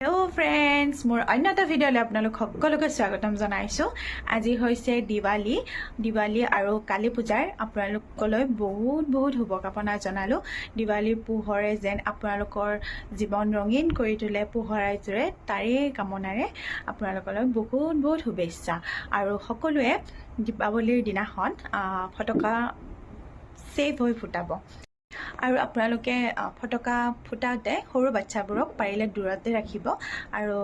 Hello friends, মোৰ অন্য এটা ভিডিঅ'লৈ আপোনালোক সকলোকে স্বাগতম জনাইছো। আজি হৈছে দিৱালী আৰু কালী পূজাৰ আপোনালোকলৈ বহুত শুভকামনা জনালো। দিৱালীৰ পোহৰে যেন আপোনালোকৰ জীৱন ৰঙীন কৰি তোলে পোহৰাই জোৰে তাৰে কামনাৰে আপোনালোকলৈ বহুত শুভেচ্ছা। আৰু সকলোৱে দীপাৱলীৰ দিনাখন ফটকা সেভ হৈ ফুটাব। আৰু আপোনালোকে ফটকা ফুটাওঁতে সৰু বাচ্চাবোৰক পাৰিলে দূৰতে ৰাখিব। আৰু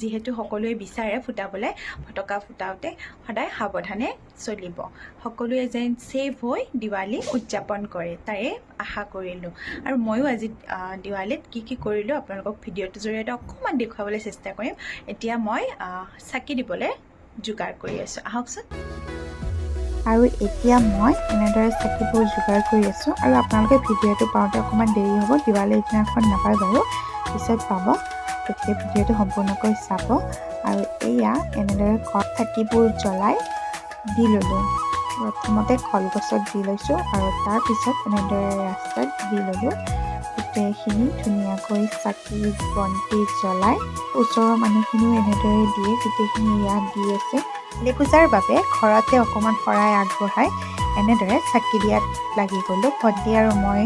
যিহেতু সকলোৱে বিচাৰে ফুটাবলৈ ফটকা ফুটাওঁতে সদায় সাৱধানে চলিব। সকলোৱে যেন সেভ হৈ দিৱালী উদযাপন কৰে তাৰে আশা কৰিলোঁ। আৰু ময়ো আজি দিৱালীত কি কৰিলোঁ আপোনালোকক ভিডিঅ'টোৰ জৰিয়তে অকণমান দেখুৱাবলৈ চেষ্টা কৰিম। এতিয়া মই চাকি দিবলৈ যোগাৰ কৰি আছোঁ, আহকচোন। আৰু এতিয়া মই এনেদৰে চাকিবোৰ যোগাৰ কৰি আছোঁ। আৰু আপোনালোকে ভিডিঅ'টো পাওঁতে অকণমান দেৰি হ'ব, দিৱালীৰ দিনাখন নাপায় বাৰু, পিছত পাব। গতিকে ভিডিঅ'টো সম্পূৰ্ণকৈ চাব। আৰু এয়া এনেদৰে চাকিবোৰ জ্বলাই দি ল'লোঁ। প্ৰথমতে কলগছত দি লৈছোঁ আৰু তাৰপিছত এনেদৰে ৰাস্তাত দি ল'লোঁ। গোটেইখিনি ধুনীয়াকৈ চাকি বন্তি জ্বলাই ওচৰৰ মানুহখিনিও এনেদৰে দিয়ে, গোটেইখিনি ইয়াত দি আছে। কালী পূজাৰ বাবে ঘৰতে অকণমান শৰাই আগবঢ়াই এনেদৰে চাকি দিয়াত লাগি গ'লোঁ। ভণ্টি আৰু মই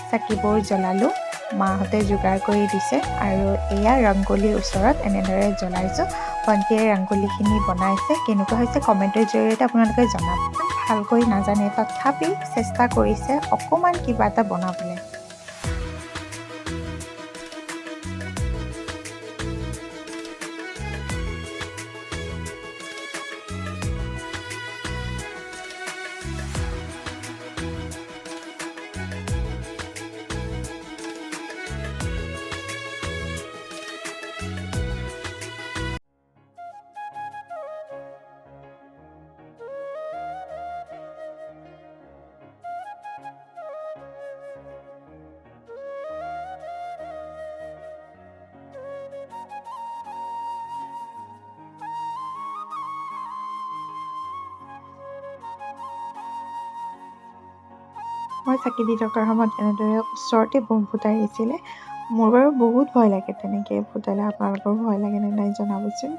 চাকিবোৰ জ্বলালোঁ, মাহঁতে যোগাৰ কৰি দিছে। আৰু এয়া ৰংগলীৰ ওচৰত এনেদৰে জ্বলাইছোঁ। ভণ্টিয়ে ৰংগলীখিনি বনাইছে, কেনেকুৱা হৈছে কমেণ্টৰ জৰিয়তে আপোনালোকে জনাব। ভালকৈ নাজানে তথাপি চেষ্টা কৰিছে অকণমান কিবা এটা বনাবলৈ। মই চাকি দি থকাৰ সময়ত এনেদৰে ওচৰতে বম ফুটাই আহিছিলে। মোৰ বাৰু বহুত ভয় লাগে, তেনেকৈ ফুটালে আপোনালোকৰ ভয় লাগে নে নাই জনাবচোন।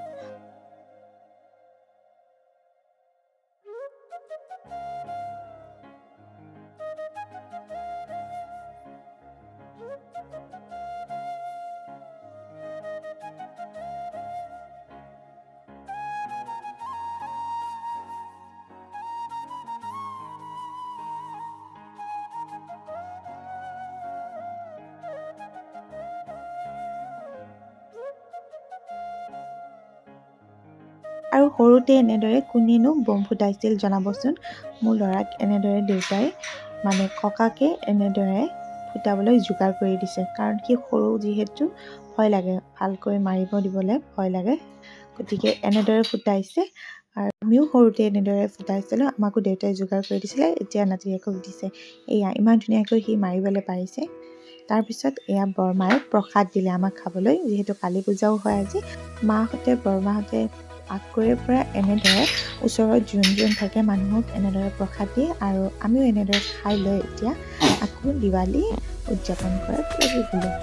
আৰু সৰুতে এনেদৰে কোনেনো বম ফুটাইছিল জনাবচোন। মোৰ ল'ৰাক এনেদৰে দেউতাই ককাকে এনেদৰে ফুটাবলৈ যোগাৰ কৰি দিছে, কাৰণ সি সৰু যিহেতু ভয় লাগে, ভালকৈ মাৰিব দিবলৈ ভয় লাগে। গতিকে এনেদৰে ফুটাইছে। আৰু আমিও সৰুতে এনেদৰে ফুটাইছিলোঁ, আমাকো দেউতাই যোগাৰ কৰি দিছিলে, এতিয়া নাতিয়েকক দিছে। এয়া ইমান ধুনীয়াকৈ সি মাৰিবলৈ পাৰিছে। তাৰপিছত এয়া বৰমায়ে প্ৰসাদ দিলে আমাক খাবলৈ, যিহেতু কালী পূজাও হয় আজি। মাহঁতে বৰমাহঁতে আগৰে পৰা এনেদৰে ওচৰত যোন থাকে মানুহক এনেদৰে প্ৰসাদ দিয়ে। আৰু আমিও এনেদৰে খাই লৈ এতিয়া আকৌ দিৱালী উদযাপন কৰাত লাগি গ'লোঁ।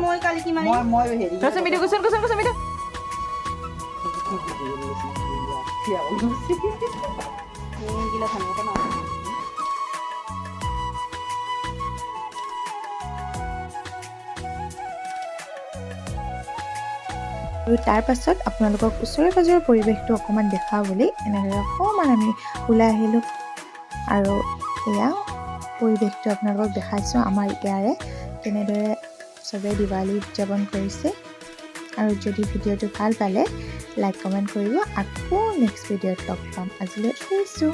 মই কালি কি মাৰি মই হেৰি কৈছে মিঠু কৈছে মিঠু আৰু তাৰ পাছত আপোনালোকক ওচৰে পাজৰে পৰিৱেশটো অকণমান দেখাওঁ বুলি এনেদৰে অকণমান আমি ওলাই আহিলোঁ। আৰু এয়া পৰিৱেশটো আপোনালোকক দেখাইছোঁ আমাৰ ইয়াৰে, তেনেদৰে চবেই দিৱালী উদযাপন কৰিছে। আৰু যদি ভিডিঅ'টো ভাল পালে লাইক কমেণ্ট কৰিব। আকৌ নেক্সট ভিডিঅ'ত লগ পাম। আজিলৈ এৰিছোঁ।